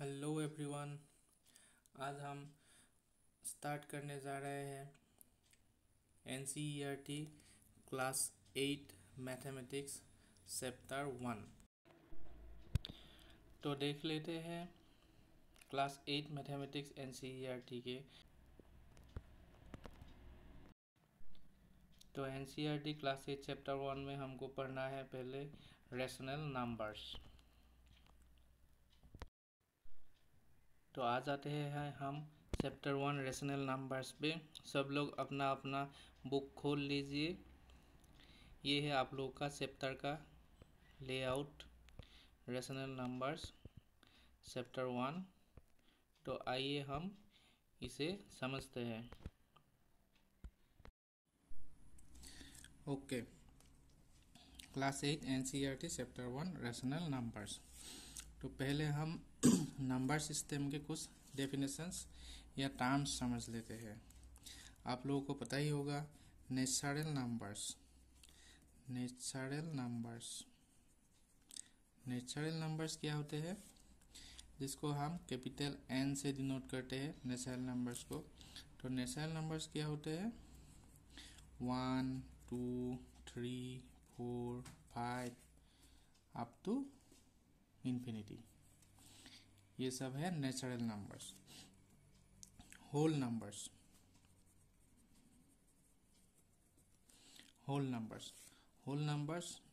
Hello everyone. आज हम start करने जा रहे हैं एनसीईआरटी क्लास 8 मैथमेटिक्स चैप्टर 1। तो देख लेते हैं क्लास 8 मैथमेटिक्स एनसीईआरटी के। तो एनसीईआरटी क्लास 8 चैप्टर 1 में हमको पढ़ना है पहले रैशनल नंबर्स। तो आ जाते हैं हम चैप्टर 1 रैशनल नंबर्स पे। सब लोग अपना अपना बुक खोल लीजिए। ये है आप लोग का चैप्टर का लेआउट, रैशनल नंबर्स चैप्टर 1। तो आइए हम इसे समझते हैं। Okay, class 8 NCERT chapter 1 rational numbers. तो पहले हम नंबर सिस्टम के कुछ डेफिनेशंस या टर्म्स समझ लेते हैं। आप लोगों को पता ही होगा नेचुरल नंबर्स। नेचुरल नंबर्स क्या होते हैं, जिसको हम कैपिटल एन से डिनोट करते हैं नेचुरल नंबर्स को। तो नेचुरल नंबर्स क्या होते हैं 1 2 3 4 5 अप टू इन्फिनिटी। ये सब है natural numbers. Whole numbers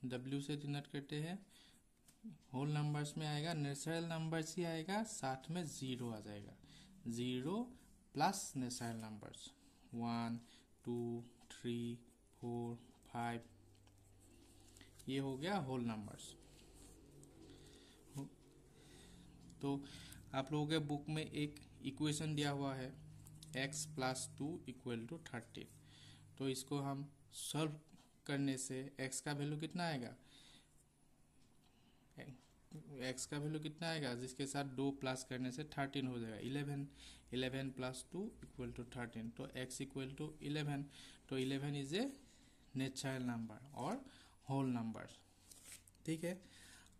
W से डिनोट करते हैं। होल नंबर्स में आएगा नेचुरल नंबर्स ही आएगा, साथ में जीरो आ जाएगा। जीरो प्लस नेचुरल नंबर्स 1 2 3 4 5, ये हो गया होल नंबर्स। तो आप लोगों के बुक में एक इक्वेशन दिया हुआ है x + 2 = 13। तो इसको हम सॉल्व करने से x का वैल्यू कितना आएगा, जिसके साथ 2 प्लस करने से 13 हो जाएगा 11। 11 + 2 = 13। तो x = 11। तो 11 इज ए नेचुरल नंबर और होल नंबर। ठीक है।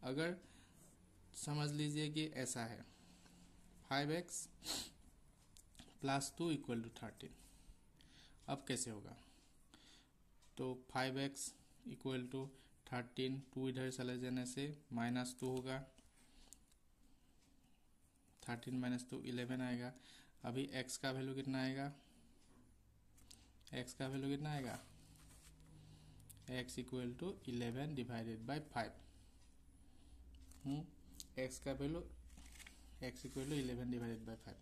अगर समझ लीजिए कि ऐसा है 5x + 2 = 13। अब कैसे होगा, तो 5x = 13, 2 इधर चले जाने से -2 होगा। 13 - 2 11 आएगा। अभी x का वैल्यू कितना आएगा, x = 11 डिवाइडेड बाय 5। x का वैल्यू x = 11 डिवाइडेड बाय 5।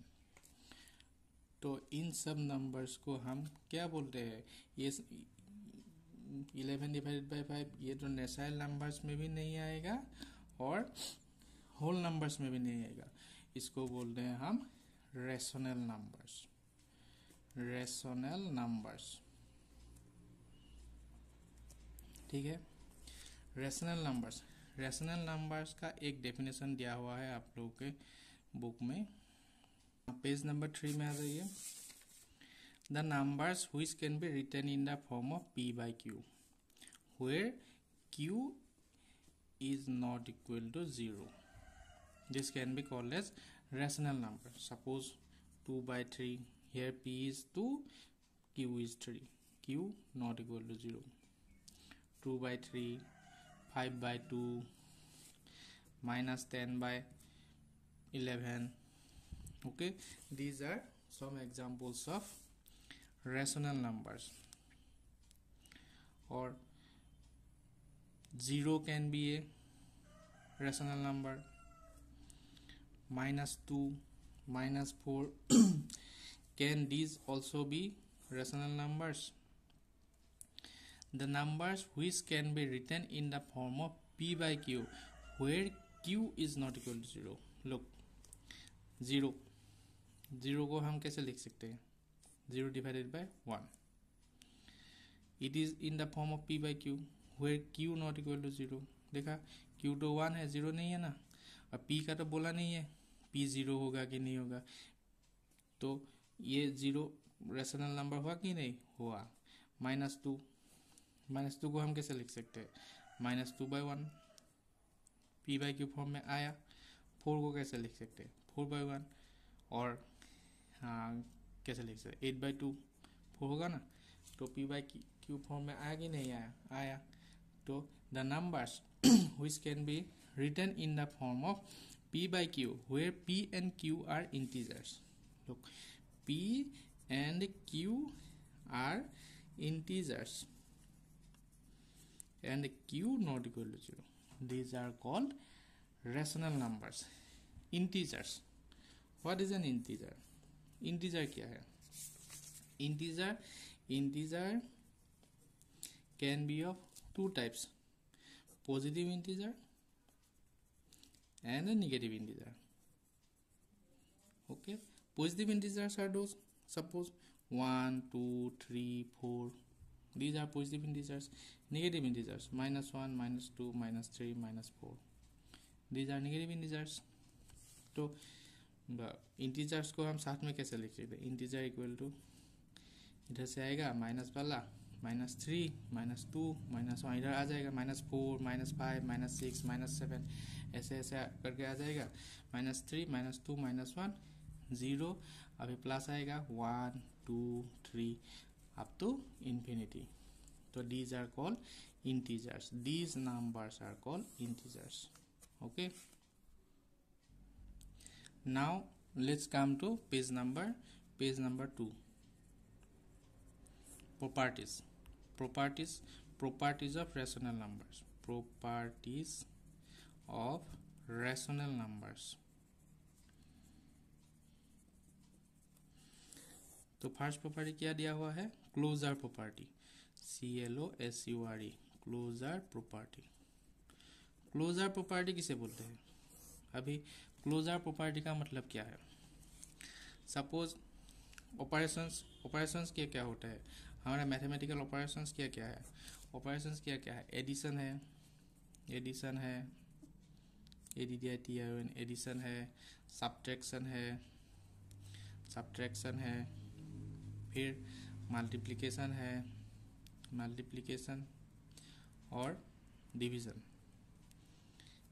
तो इन सब नंबर्स को हम क्या बोलते हैं, ये 11 डिवाइडेड बाय 5 ये तो नेचुरल नंबर्स में भी नहीं आएगा और होल नंबर्स में भी नहीं आएगा। इसको बोलते हैं हम रैशनल नंबर्स। ठीक है। रैशनल नंबर्स का एक डेफिनेशन दिया हुआ है आप लोगों के बुक में। पेज नंबर 3 में आ जाइए। The numbers which can be written in the form of p/q where q is not equal to 0. This can be called as rational number. Suppose 2/3, here p is 2, q is 3, q not equal to 0. 2/3, 5/2, -10/11. Okay, these are some examples of rational numbers. Or 0 can be a rational number, -2, -4 can these also be rational numbers? The numbers which can be written in the form of p/q where q is not equal to 0. Look, 0 को हम कैसे लिख सकते हैं, 0 divided by 1। It is in the form of p/q where q not equal to 0। देखा, q तो 1 है, 0 नहीं है ना। और p का तो बोला नहीं है p 0 होगा कि नहीं होगा। तो ये 0 रैशनल नंबर हुआ कि नहीं हुआ। -2 को हम कैसे लिख सकते हैं, -2/1 p/q फॉर्म में आया। 4 को कैसे लिख सकते हैं 4/1 और कैसे लिख सकते 8/2 4 होगा ना। तो p/q फॉर्म में आया कि नहीं आया। तो the numbers which can be written in the form of p/q where p and q are integers. Look, p and q are integers and q not equal to 0. These are called rational numbers. Integers. What is an integer? Integer क्या है? Integer can be of two types, positive integer and a negative integer. Okay, positive integers are those, suppose 1, 2, 3, 4. These are positive integers. Negative integers -1, -2, -3, -4. These are negative integers. तो integers को हम साथ में कैसे लिख सकते हैं? इंटीजर इक्वल टू इधर से आएगा माइनस वाला -3, -2, -1 इधर आ जाएगा -4, -5, -6, -7 ऐसे ऐसे करके आ जाएगा -3, -2, -1 0 अभी प्लस आएगा 1, 2, 3 अप टू इन्फिनिटी. तो these are called integers. These numbers are called integers. Okay. Now let's come to page number 2. Properties of rational numbers. Properties of rational numbers. तो फर्स्ट प्रॉपर्टी क्या दिया हुआ है? Closure property. CLOSURE. Closure property. Closure property किसे बोलते हैं? अभी closure property का मतलब क्या है? सपोज ऑपरेशंस क्या होता है? हमारा मैथमेटिकल ऑपरेशंस क्या है? ऑपरेशंस क्या है? एडिशन है, एडिशन है, सब्ट्रैक्शन है, फिर मल्टीप्लिकेशन और डिवीजन.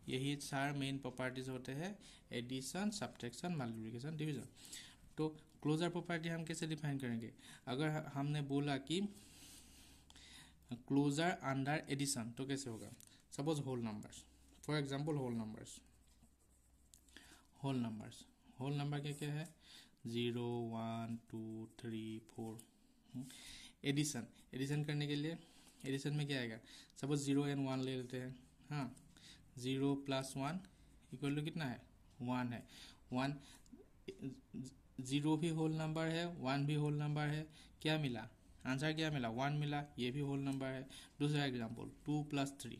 यही 4 मेन प्रॉपर्टीज होते हैं, एडिशन, सब्ट्रैक्शन, मल्टीप्लिकेशन, डिवीजन. तो क्लोजर प्रॉपर्टी हम कैसे डिफाइन करेंगे? अगर हमने बोला कि क्लोजर अंडर एडिशन तो कैसे होगा? Suppose whole numbers, for example whole number क्या है? 0, 1, 2, 3, 4. एडिशन करने के लिए एडिशन में क्या आएगा? सपोज 0 एंड 1 ले लेते हैं. हाँ, 0 + 1 इक्वल टू कितना है? 1 है. 1 0 भी होल नंबर है, 1 भी होल नंबर है. क्या मिला? आंसर क्या मिला? 1 मिला. ये भी होल नंबर है. दूसरा एग्जांपल 2 + 3,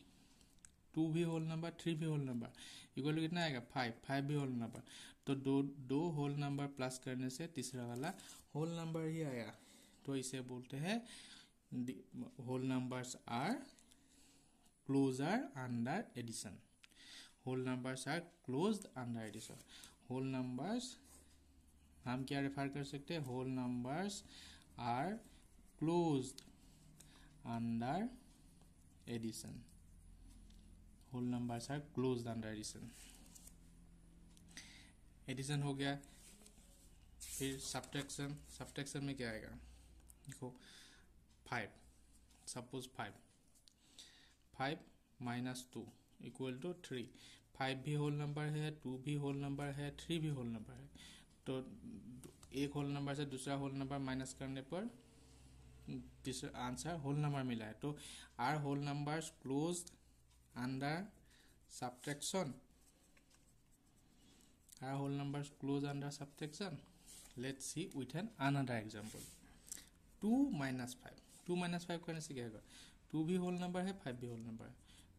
2 भी होल नंबर, 3 भी होल नंबर, इक्वल टू कितना आएगा? 5 भी होल नंबर. तो दो होल नंबर प्लस करने से तीसरा वाला होल नंबर ही आया. तो इसे बोलते हैं whole numbers are closure under addition. Whole numbers are closed under addition. Whole numbers हम क्या रेफर कर सकते हैं? Whole numbers are closed under addition. Whole numbers are closed under addition. Addition हो गया. फिर सब्ट्रैक्शन में क्या आएगा? देखो 5, सपोज 5 -2 इक्वल टू 3. 5 भी होल नंबर है, 2 भी होल नंबर है, 3 भी होल नंबर है. तो एक होल नंबर से दूसरा होल नंबर माइनस करने पर तीसरा आंसर होल नंबर मिला है. तो are whole numbers closed under subtraction. Are whole numbers close under subtraction? Let's see with another example. 2 - 5. 2 - 5 करने से क्या होगा? 2 भी होल नंबर है, 5 भी होल नंबर है.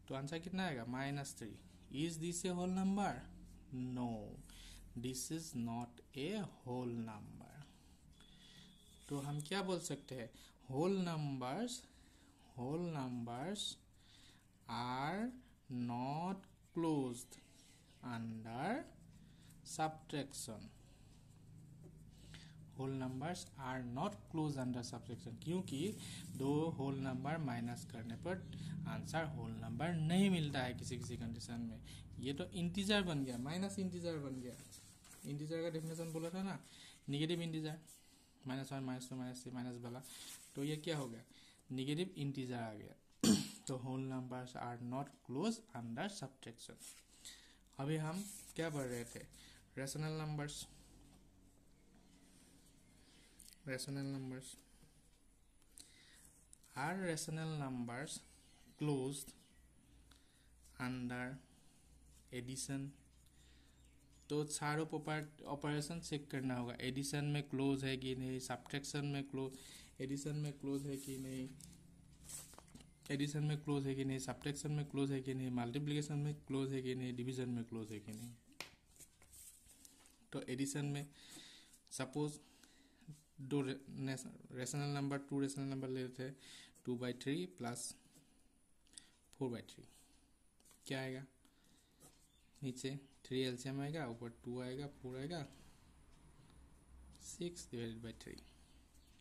तो आंसर कितना आएगा? -3. Is this a whole number? No, this is not a whole number. तो हम क्या बोल सकते हैं? whole numbers are not closed under subtraction. Whole numbers are not close under subtraction, क्योंकि दो होल नंबर माइनस करने पर आंसर होल नंबर नहीं मिलता है किसी किसी कंडीशन में। ये तो इंटीजर बन गया, माइनस इंटीजर बन गया। इंटीजर का डेफिनेशन बोला था ना, निगेटिव इंटीजर, -1 -2 -3 माइनस वाला, तो ये क्या हो गया, निगेटिव इंटीजर आ गया। तो whole numbers are not close under subtraction. अभी हम क्या पढ़ रहे थे, rational numbers. Rational numbers. Are rational numbers closed under addition? तो चारों ऑपरेशन चेक करना होगा, एडिशन में क्लोज है कि नहीं, सब्ट्रैक्शन में क्लोज, एडिशन में क्लोज है कि नहीं, एडिशन में क्लोज है कि नहीं, सब्ट्रैक्शन में क्लोज है कि नहीं, मल्टीप्लिकेशन में क्लोज है कि नहीं, डिवीजन में क्लोज है कि नहीं। तो एडिशन में सपोज दो रेशनल नंबर, 2 रेशनल नंबर लेते हैं, 2/3 प्लस 4/3, क्या आएगा, नीचे 3 एलसीएम आएगा, ऊपर 2 आएगा, 4 आएगा, 6/3।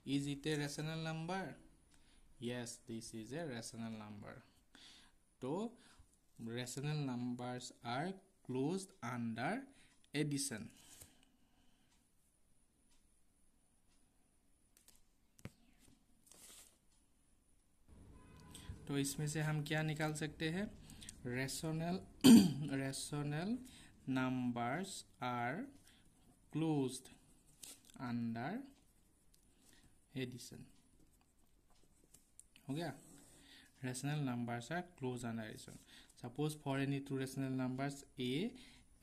Is it a rational number? Yes, this is a rational number. तो rational numbers are closed under addition. तो इसमें से हम क्या निकाल सकते हैं, rational numbers are closed under addition. हो गया, rational numbers are close under addition. Suppose for any two rational numbers a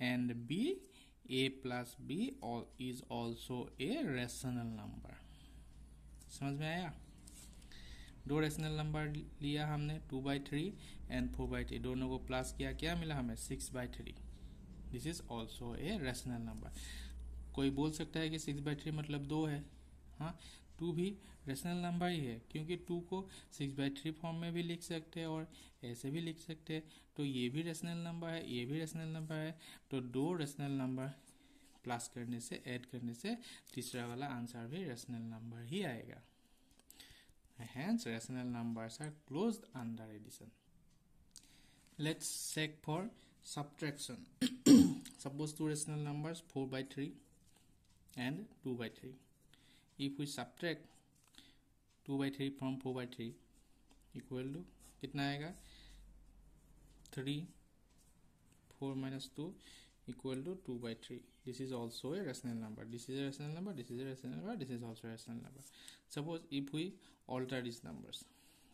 and b, a plus b is also a rational number। समझ में आया? दो रेशनल नंबर लिया हमने, 2/3 and 4/3, दोनों को प्लस किया, क्या मिला हमें, 6/3। This is also a rational number. कोई बोल सकता है कि 6/3 मतलब 2 है, हाँ, 2 भी रेशनल नंबर ही है, क्योंकि 2 को 6/3 फॉर्म में भी लिख सकते हैं और ऐसे भी लिख सकते हैं। तो ये भी रेशनल नंबर है, ये भी रेशनल नंबर है। तो दो रेशनल नंबर प्लस करने से, ऐड करने से तीसरा वाला आंसर भी रेशनल नंबर ही आएगा। Hence, rational numbers are closed under addition. Let's check for subtraction. Suppose two rational numbers 4/3 and 2/3. If we subtract 2/3 from 4/3, equal to कितना आएगा, 3, 4 minus 2 equal to 2/3. This is also a rational number. This is a rational number. This is a rational number. This is also a rational number. Suppose if we alter these numbers,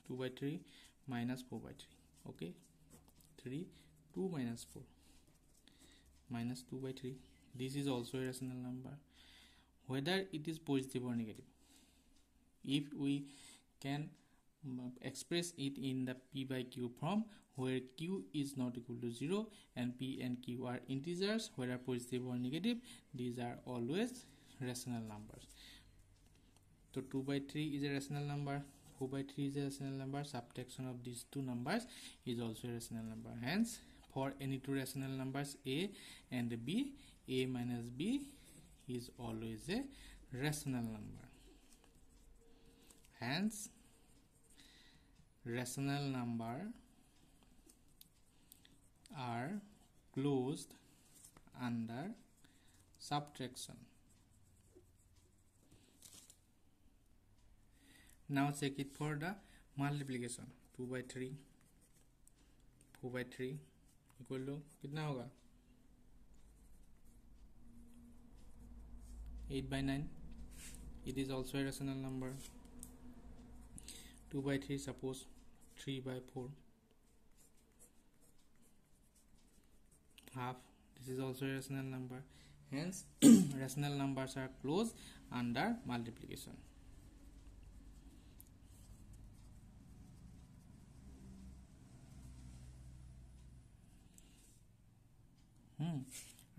2/3 minus 4/3. Okay, 3, 2 minus 4 minus 2/3. This is also a rational number. Whether it is positive or negative, if we can express it in the p by q form, where q is not equal to 0 and p and q are integers, whether positive or negative, these are always rational numbers. So 2/3 is a rational number, 4/3 is a rational number. Subtraction of these two numbers is also a rational number. Hence, for any two rational numbers a and b, a minus b is always a rational number. Hence, rational number are closed under subtraction. Now check it for the multiplication. 2/3, 4/3 equal to कितना होगा, 8/9. It is also a rational number. 2/3 suppose 3/4, half. This is also a rational number. Hence, rational numbers are closed under multiplication.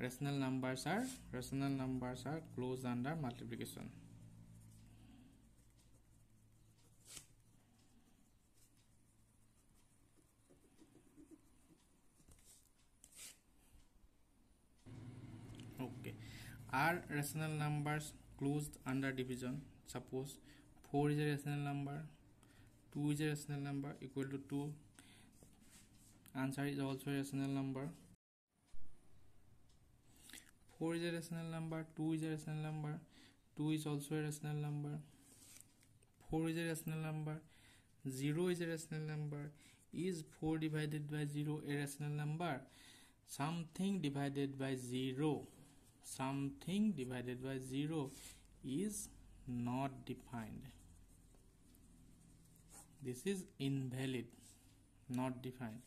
Rational numbers are closed under multiplication. Okay, are rational numbers closed under division. Suppose 4 is a rational number, 2 is a rational number, equal to 2. Answer is also a rational number. 4 is a rational number, 2 is a rational number, 2 is also a rational number, 4 is a rational number, 0 is a rational number. Is 4 divided by 0 a rational number? Something divided by 0, something divided by 0 is not defined. This is invalid, not defined.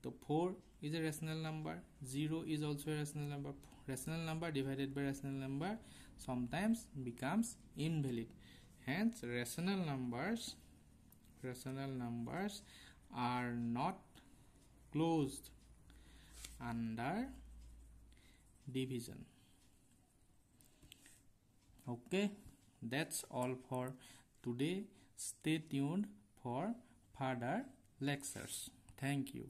So 4 is a rational number, 0 is also a rational number. Rational number divided by rational number sometimes becomes invalid. Hence rational numbers are not closed under division. Okay, that's all for today. Stay tuned for further lectures. Thank you.